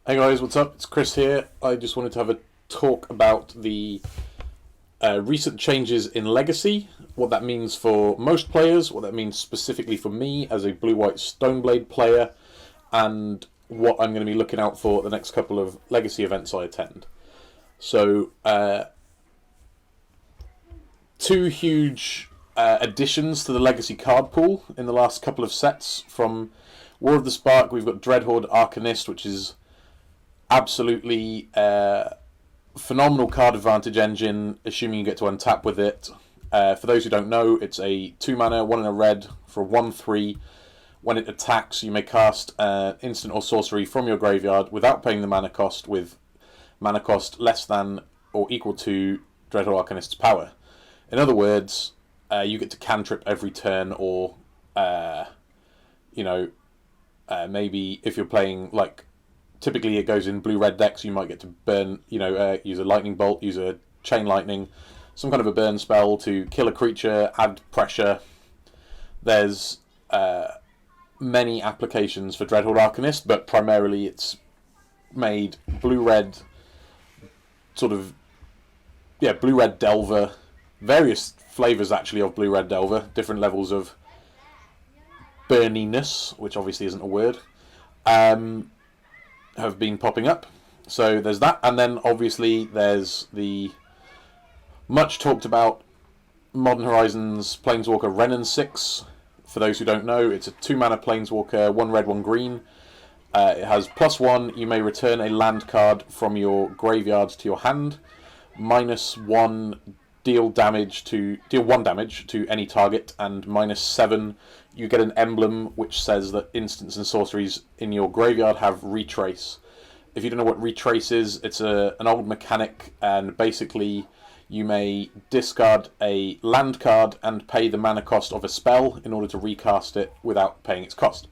Hey guys, what's up? It's Chris here. I just wanted to have a talk about the recent changes in Legacy, what that means for most players, what that means specifically for me as a blue-white Stoneblade player, and what I'm going to be looking out for at the next couple of Legacy events I attend. So, two huge additions to the Legacy card pool in the last couple of sets. From War of the Spark, we've got Dreadhorde Arcanist, which is absolutely phenomenal card advantage engine, assuming you get to untap with it. For those who don't know, it's a 2 mana, 1 in a red for a 1/3. When it attacks, you may cast instant or sorcery from your graveyard without paying the mana cost, with mana cost less than or equal to Dreadhorde Arcanist's power. In other words, you get to cantrip every turn, or maybe if you're playing like typically it goes in blue-red decks, you might get to burn, use a lightning bolt, use a chain lightning, some kind of a burn spell to kill a creature, add pressure. There's many applications for Dreadhorde Arcanist, but primarily it's made blue-red blue-red Delver, various flavours actually of blue-red Delver, different levels of burniness, which obviously isn't a word. Have been popping up. So there's that, and then obviously there's the much talked about Modern Horizons Planeswalker Renin 6. For those who don't know, it's a 2 mana Planeswalker, 1 red, 1 green. It has +1, you may return a land card from your graveyard to your hand. -1, deal 1 damage to any target, and -7, you get an emblem which says that instants and sorceries in your graveyard have retrace. If you don't know what retrace is, it's an old mechanic, and basically you may discard a land card and pay the mana cost of a spell in order to recast it without paying its cost.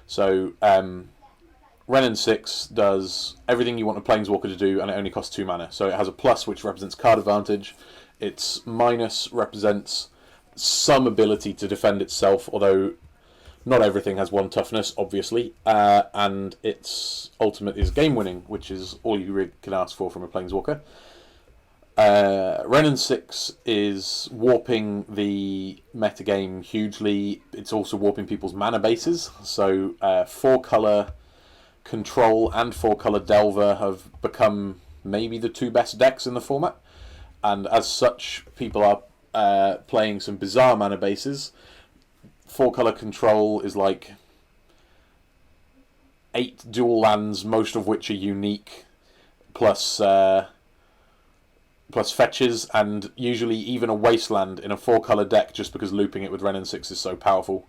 So Renin 6 does everything you want a Planeswalker to do, and it only costs 2 mana. So it has a plus, which represents card advantage. Its minus represents some ability to defend itself, although not everything has 1 toughness, obviously. And its ultimate is game winning, which is all you really can ask for from a Planeswalker. Renin 6 is warping the metagame hugely. It's also warping people's mana bases. So 4-color Control and 4-color Delver have become maybe the 2 best decks in the format. And as such, people are playing some bizarre mana bases. 4-color Control is like 8 dual lands, most of which are unique, plus fetches, and usually even a wasteland in a 4-color deck, just because looping it with Renin 6 is so powerful.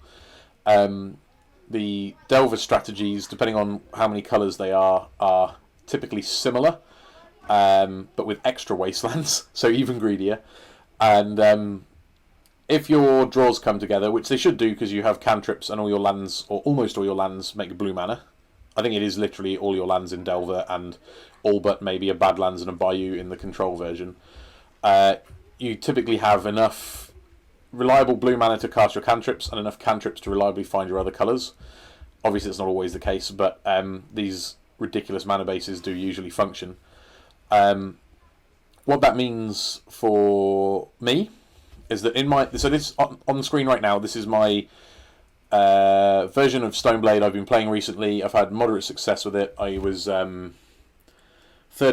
The Delver strategies, depending on how many colors they are typically similar, but with extra wastelands, so even greedier. And if your draws come together, which they should do because you have cantrips and all your lands, or almost all your lands, make blue mana. I think it is literally all your lands in Delver, and all but maybe a Badlands and a Bayou in the Control version. You typically have enough reliable blue mana to cast your cantrips, and enough cantrips to reliably find your other colours. Obviously it's not always the case, but these ridiculous mana bases do usually function. What that means for me is that this on the screen right now, this is my version of Stoneblade I've been playing recently. I've had moderate success with it. I was 3rd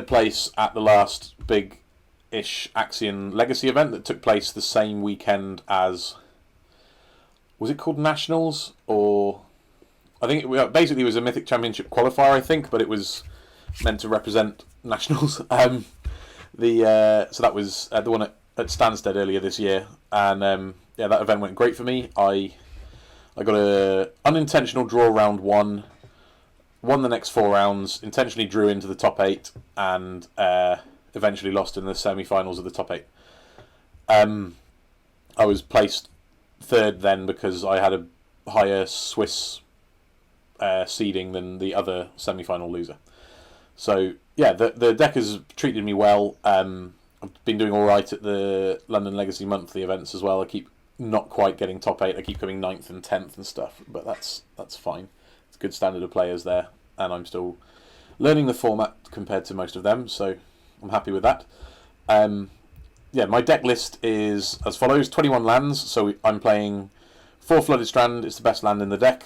place at the last big-ish Axion Legacy event that took place the same weekend as... Was it called Nationals? Or... I think it basically was a Mythic Championship qualifier, I think, but it was meant to represent Nationals. So that was the one at Stansted earlier this year, and that event went great for me. I got a unintentional draw round 1, won the next 4 rounds, intentionally drew into the top 8, and eventually lost in the semi-finals of the top 8. I was placed 3rd then because I had a higher Swiss seeding than the other semi-final loser. So yeah, the deck has treated me well. I've been doing all right at the London Legacy monthly events as well. I keep not quite getting top 8. I keep coming 9th and 10th and stuff, but that's fine. It's a good standard of players there, and I'm still learning the format compared to most of them, so I'm happy with that. Yeah, my deck list is as follows: 21 lands. So I'm playing 4 Flooded Strand. It's the best land in the deck.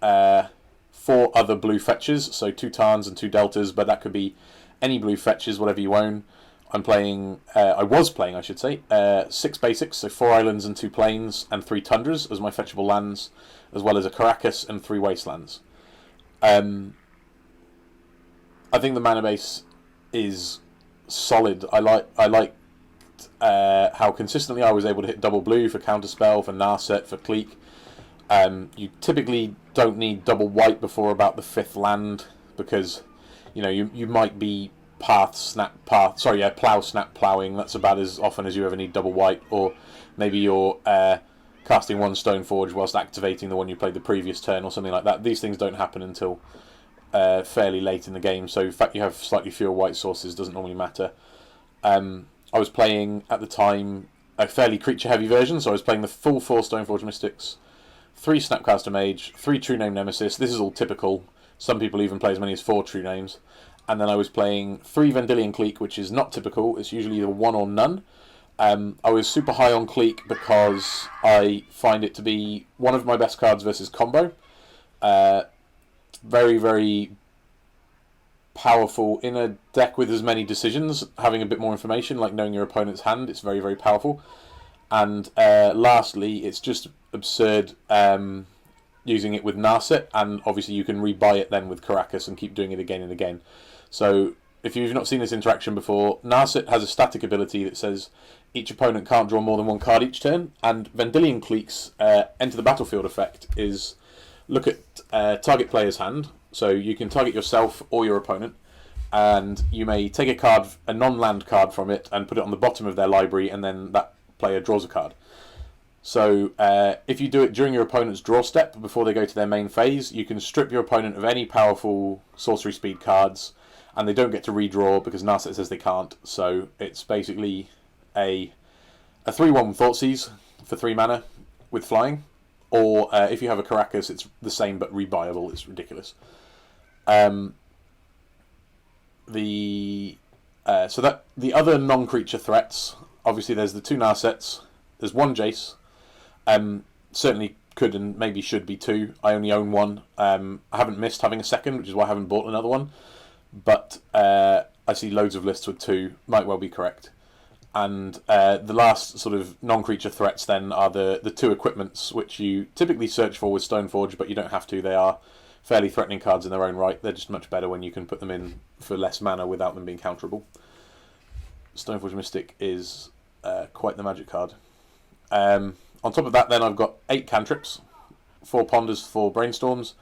4 other blue fetches, so 2 Tarns and 2 Deltas, but that could be any blue fetches, whatever you own. I'm playing, I was playing, I should say, 6 basics, so 4 islands and 2 plains, and 3 tundras as my fetchable lands, as well as a Caracas and 3 wastelands. I think the mana base is solid. I liked how consistently I was able to hit double blue for Counterspell, for Narset, for Clique. You typically don't need double white before about the 5th land, because you might be plow snap plowing. That's about as often as you ever need double white, or maybe you're casting 1 Stoneforge whilst activating the one you played the previous turn or something like that. These things don't happen until fairly late in the game, so the fact you have slightly fewer white sources doesn't normally matter. I was playing at the time a fairly creature heavy version, so I was playing the full 4 Stoneforge Mystics, 3 Snapcaster Mage, 3 True Name Nemesis. This is all typical. Some people even play as many as 4 True Names. And then I was playing 3 Vendilion Clique, which is not typical. It's usually either 1 or none. I was super high on Clique because I find it to be one of my best cards versus combo. Very, very powerful in a deck with as many decisions. Having a bit more information, like knowing your opponent's hand, it's very, very powerful. And lastly, it's just absurd using it with Narset, and obviously you can rebuy it then with Caracas and keep doing it again and again. So if you've not seen this interaction before, Narset has a static ability that says each opponent can't draw more than 1 card each turn, and Vendilion Clique's enter the battlefield effect is look at target player's hand. So you can target yourself or your opponent, and you may take a card, a non-land card from it, and put it on the bottom of their library, and then that player draws a card. So if you do it during your opponent's draw step before they go to their main phase, you can strip your opponent of any powerful sorcery speed cards, and they don't get to redraw because Narset says they can't. So it's basically a 3/1 Thoughtseize for 3 mana with flying, or if you have a Caracas, it's the same but rebuyable. It's ridiculous. The other non-creature threats, obviously there's the 2 Narsets, there's 1 Jace. Certainly could and maybe should be 2. I only own 1. I haven't missed having a second, which is why I haven't bought another one. But I see loads of lists with 2. Might well be correct. And the last sort of non-creature threats then are the 2 equipments, which you typically search for with Stoneforge, but you don't have to. They are fairly threatening cards in their own right. They're just much better when you can put them in for less mana without them being counterable. Stoneforge Mystic is quite the magic card. On top of that, then, I've got 8 cantrips, 4 Ponders, 4 Brainstorms.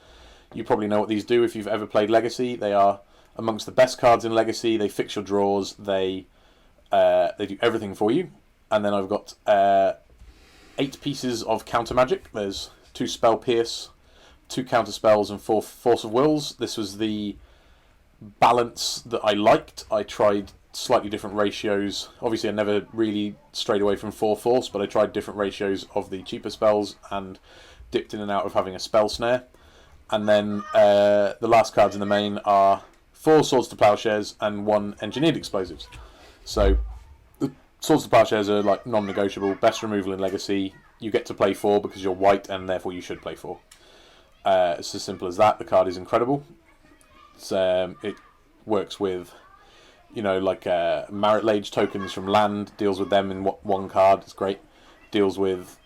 You probably know what these do if you've ever played Legacy. They are amongst the best cards in Legacy. They fix your draws. They do everything for you. And then I've got 8 pieces of counter magic. There's 2 Spell Pierce, 2 counter spells, and 4 Force of Wills. This was the balance that I liked. I tried slightly different ratios. Obviously I never really strayed away from 4 Force, but I tried different ratios of the cheaper spells and dipped in and out of having a Spell Snare. And then the last cards in the main are 4 Swords to Plowshares and 1 Engineered Explosives. So the Swords to Plowshares are like non-negotiable, best removal in Legacy. You get to play 4 because you're white, and therefore you should play 4. It's as simple as that. The card is incredible. It works with Marit Lage tokens from land, deals with them in 1 card. It's great. Deals with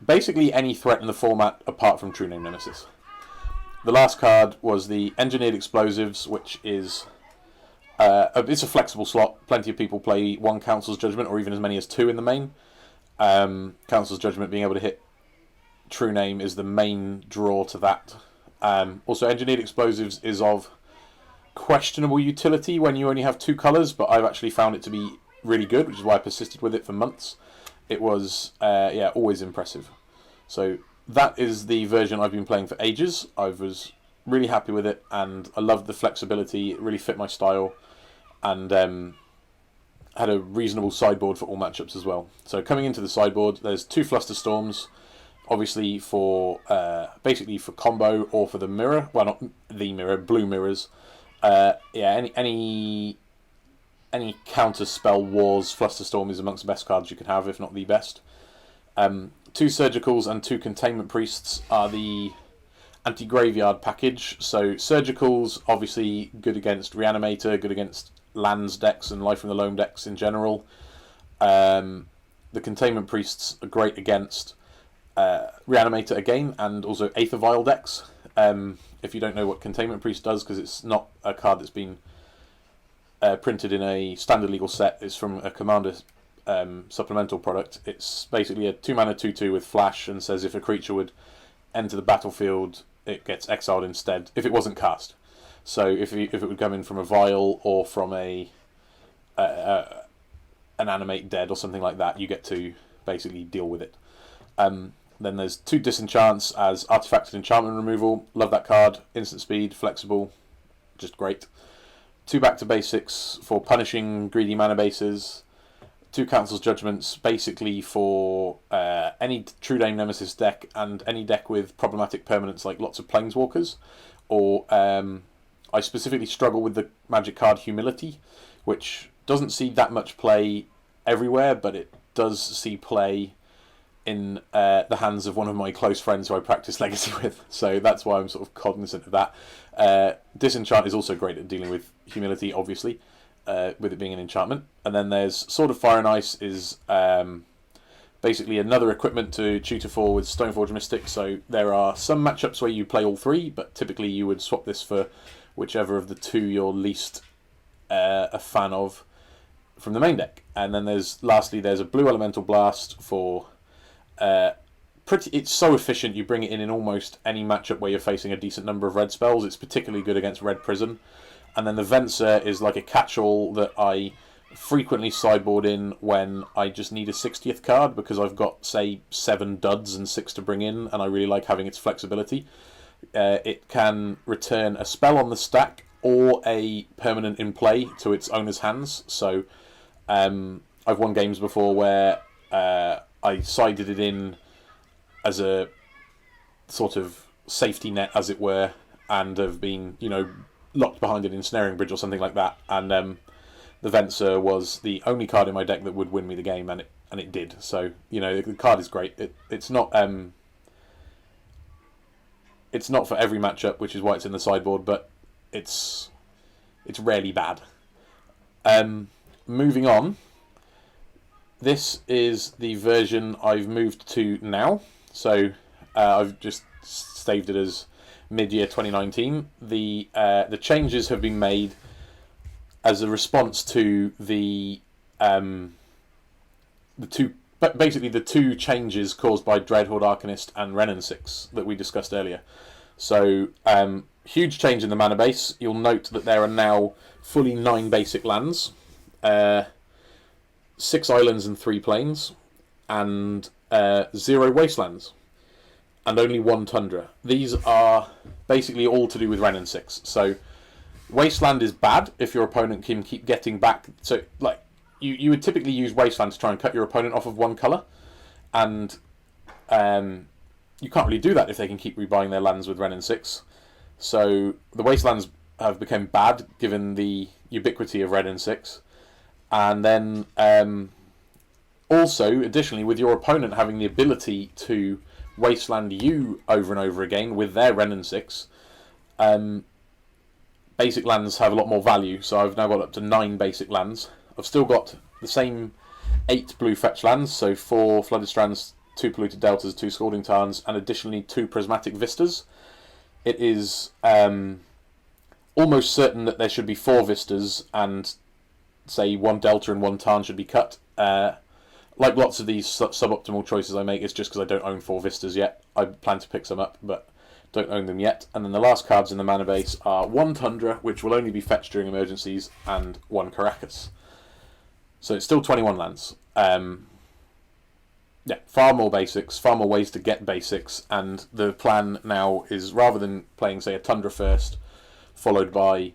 basically any threat in the format apart from True Name Nemesis. The last card was the Engineered Explosives, which is it's a flexible slot. Plenty of people play 1 Council's Judgment, or even as many as 2 in the main. Council's Judgment being able to hit True Name is the main draw to that. Also, Engineered Explosives is of questionable utility when you only have 2 colours, but I've actually found it to be really good, which is why I persisted with it for months. It was always impressive. So that is the version I've been playing for ages. I was really happy with it, and I loved the flexibility. It really fit my style, and had a reasonable sideboard for all matchups as well. So coming into the sideboard, there's 2 Flusterstorms, obviously for basically for combo or for the mirror. Well, not the mirror, blue mirrors. Yeah, any counter spell wars, Flusterstorm is amongst the best cards you can have, if not the best. 2 Surgicals and 2 Containment Priests are the anti-graveyard package. So Surgicals, obviously good against Reanimator, good against lands decks and Life from the Loam decks in general. The Containment Priests are great against Reanimator again, and also Aether Vial decks. If you don't know what Containment Priest does, because it's not a card that's been printed in a standard legal set, it's from a Commander supplemental product. It's basically a 2-mana 2/2 with flash, and says if a creature would enter the battlefield, it gets exiled instead if it wasn't cast. So if it would come in from a vial or from an animate dead or something like that, you get to basically deal with it. Then there's 2 Disenchants as Artifacted Enchantment removal. Love that card. Instant speed, flexible, just great. 2 back to basics for punishing greedy mana bases. 2 Council's Judgments, basically for any True Dame Nemesis deck and any deck with problematic permanents like lots of Planeswalkers. Or I specifically struggle with the magic card Humility, which doesn't see that much play everywhere, but it does see play in the hands of one of my close friends who I practice Legacy with. So that's why I'm sort of cognizant of that. Disenchant is also great at dealing with Humility, obviously. With it being an enchantment. And then there's Sword of Fire and Ice is basically another equipment to tutor for with Stoneforge Mystic. So there are some matchups where you play all 3, but typically you would swap this for whichever of the 2 you're least a fan of from the main deck. And then lastly there's a Blue Elemental Blast for it's so efficient, you bring it in almost any matchup where you're facing a decent number of red spells. It's particularly good against Red Prison. And then the Venser is like a catch-all that I frequently sideboard in when I just need a 60th card because I've got, say, 7 duds and 6 to bring in, and I really like having its flexibility. It can return a spell on the stack or a permanent in play to its owner's hands. So I've won games before where I sided it in as a sort of safety net, as it were, and have been, locked behind an ensnaring bridge or something like that, and the Venser was the only card in my deck that would win me the game, and it did. So the card is great. It's not for every matchup, which is why it's in the sideboard, but it's rarely bad. Moving on, this is the version I've moved to now. So I've just saved it as mid-year 2019. The changes have been made as a response to the two changes caused by Dreadhorde Arcanist and Renin 6 that we discussed earlier. So huge change in the mana base. You'll note that there are now fully 9 basic lands, 6 islands and 3 plains, and 0 wastelands, and only 1 tundra. These are basically all to do with Renin 6. So Wasteland is bad if your opponent can keep getting back. So like you would typically use Wasteland to try and cut your opponent off of 1 colour, and you can't really do that if they can keep rebuying their lands with Renin 6. So the Wastelands have become bad given the ubiquity of Renin 6. And then also, additionally, with your opponent having the ability to Wasteland you over and over again with their Renin 6, basic lands have a lot more value. So I've now got up to 9 basic lands. I've still got the same 8 blue fetch lands, so 4 Flooded Strands, 2 Polluted Deltas, 2 Scalding Tarns, and additionally 2 Prismatic Vistas. It is almost certain that there should be 4 Vistas, and say 1 Delta and 1 Tarn should be cut. Like lots of these suboptimal choices I make, it's just because I don't own 4 Vistas yet. I plan to pick some up, but don't own them yet. And then the last cards in the mana base are 1 Tundra, which will only be fetched during emergencies, and 1 Caracas. So it's still 21 lands. Yeah, far more basics, far more ways to get basics, and the plan now is, rather than playing, say, a Tundra first, followed by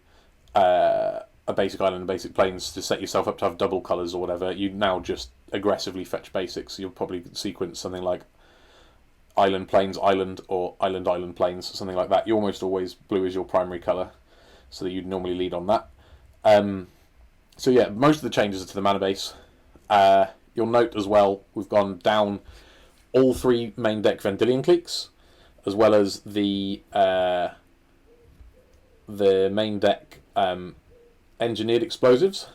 a basic island and basic plains to set yourself up to have double colours or whatever, you now just aggressively fetch basics. You'll probably sequence something like Island Plains Island or Island Island Plains, something like that. You almost always blue is your primary colour. so you'd normally lead on that. So yeah, most of the changes are to the mana base. You'll note as well, we've gone down all 3 main deck Vendilion Cliques, as well as the main deck Engineered Explosives,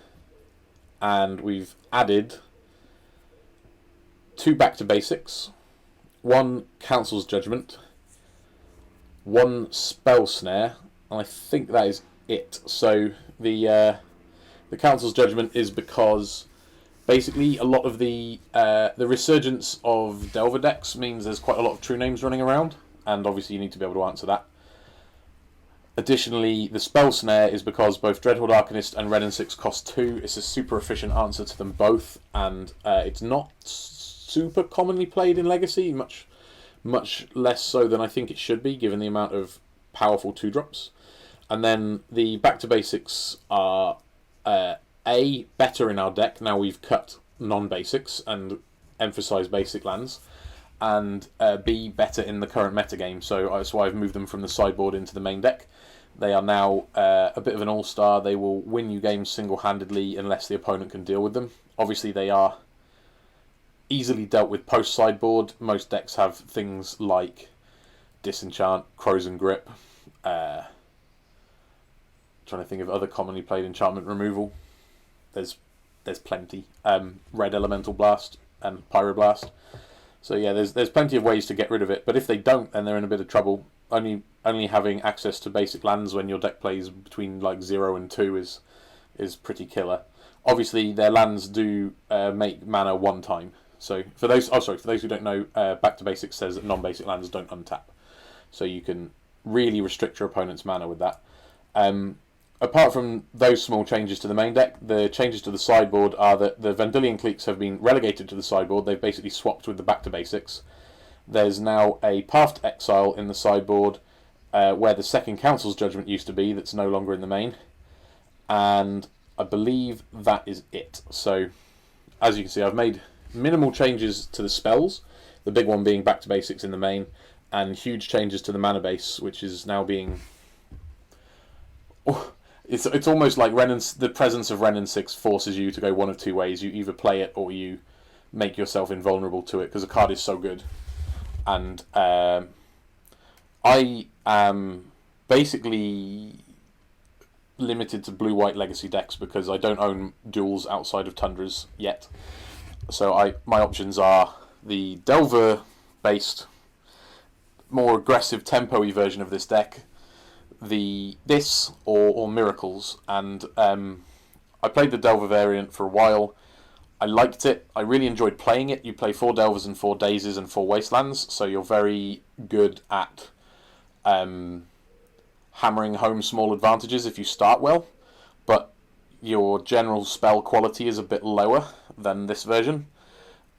and we've added 2 Back to Basics, 1 Council's Judgment, 1 Spell Snare, and I think that is it. So the Council's Judgment is because basically a lot of the resurgence of Delver decks means there's quite a lot of true names running around, and obviously you need to be able to answer that. Additionally, the Spell Snare is because both Dreadhorde Arcanist and Red and 6 cost 2. It's a super efficient answer to them both, and it's not super commonly played in Legacy, much less so than I think it should be, given the amount of powerful 2-drops. And then the Back to Basics are better in our deck. Now we've cut non-basics and emphasised basic lands, and B, better in the current metagame. So that's why I've moved them from the sideboard into the main deck. They are now a bit of an all-star. They will win you games single-handedly unless the opponent can deal with them. Obviously, they are easily dealt with post-sideboard. Most decks have things like Disenchant, Crows and Grip. Trying to think of other commonly played enchantment removal. There's plenty. Red Elemental Blast and Pyroblast. So yeah, there's plenty of ways to get rid of it. But if they don't, then they're in a bit of trouble. Only having access to basic lands when your deck plays between like 0 and 2 is pretty killer. Obviously, their lands do make mana 1 time. So for those who don't know, Back to Basics says that non-basic lands don't untap. So you can really restrict your opponent's mana with that. Apart from those small changes to the main deck, the changes to the sideboard are that the Vendilion Cliques have been relegated to the sideboard. They've basically swapped with the Back to Basics. There's now a Path to Exile in the sideboard, where the second Council's Judgment used to be, that's no longer in the main. And I believe that is it. So, as you can see, I've made minimal changes to the spells, the big one being Back to Basics in the main, and huge changes to the mana base, which is now being... It's almost like the presence of Ren and 6 forces you to go one of 2 ways. You either play it or you make yourself invulnerable to it, because the card is so good. And I am basically limited to blue-white Legacy decks because I don't own duels outside of Tundras yet. So my options are the Delver-based, more aggressive tempo-y version of this deck, this or Miracles, and I played the Delver variant for a while. I liked it. I really enjoyed playing it. You play 4 Delvers and 4 Daisies and 4 Wastelands, so you're very good at hammering home small advantages if you start well, but your general spell quality is a bit lower than this version.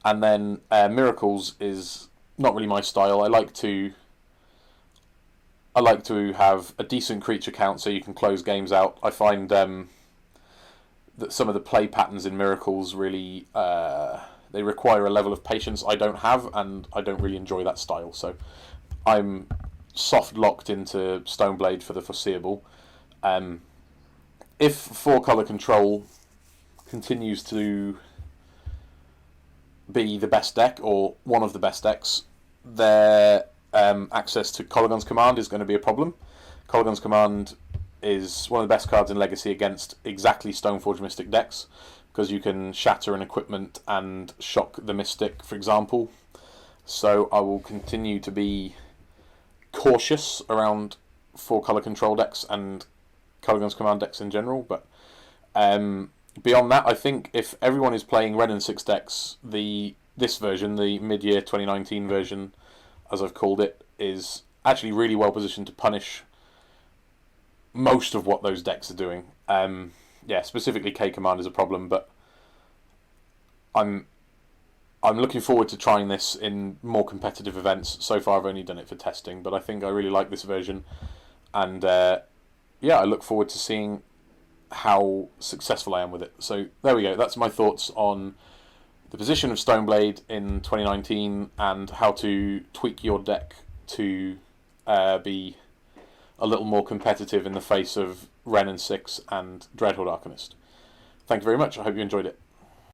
And then Miracles is not really my style. I like to have a decent creature count so you can close games out. I find that some of the play patterns in Miracles really they require a level of patience I don't have, and I don't really enjoy that style. So I'm soft locked into Stoneblade for the foreseeable. If 4-color control continues to be the best deck or one of the best decks, their access to Kolaghan's Command is going to be a problem. Kolaghan's Command is one of the best cards in Legacy against exactly Stoneforge Mystic decks, because you can shatter an equipment and shock the Mystic, for example. So I will continue to be cautious around 4-color control decks and Kolaghan's Command decks in general, but beyond that, I think if everyone is playing Red and 6 decks, this version, the mid-year 2019 version, as I've called it, is actually really well positioned to punish most of what those decks are doing. Yeah, specifically K-Command is a problem, but I'm looking forward to trying this in more competitive events. So far I've only done it for testing, but I think I really like this version, and yeah, I look forward to seeing how successful I am with it. So there we go, that's my thoughts on the position of Stoneblade in 2019 and how to tweak your deck to be a little more competitive in the face of Renin 6 and Dreadhorde Arcanist. Thank you very much. I hope you enjoyed it.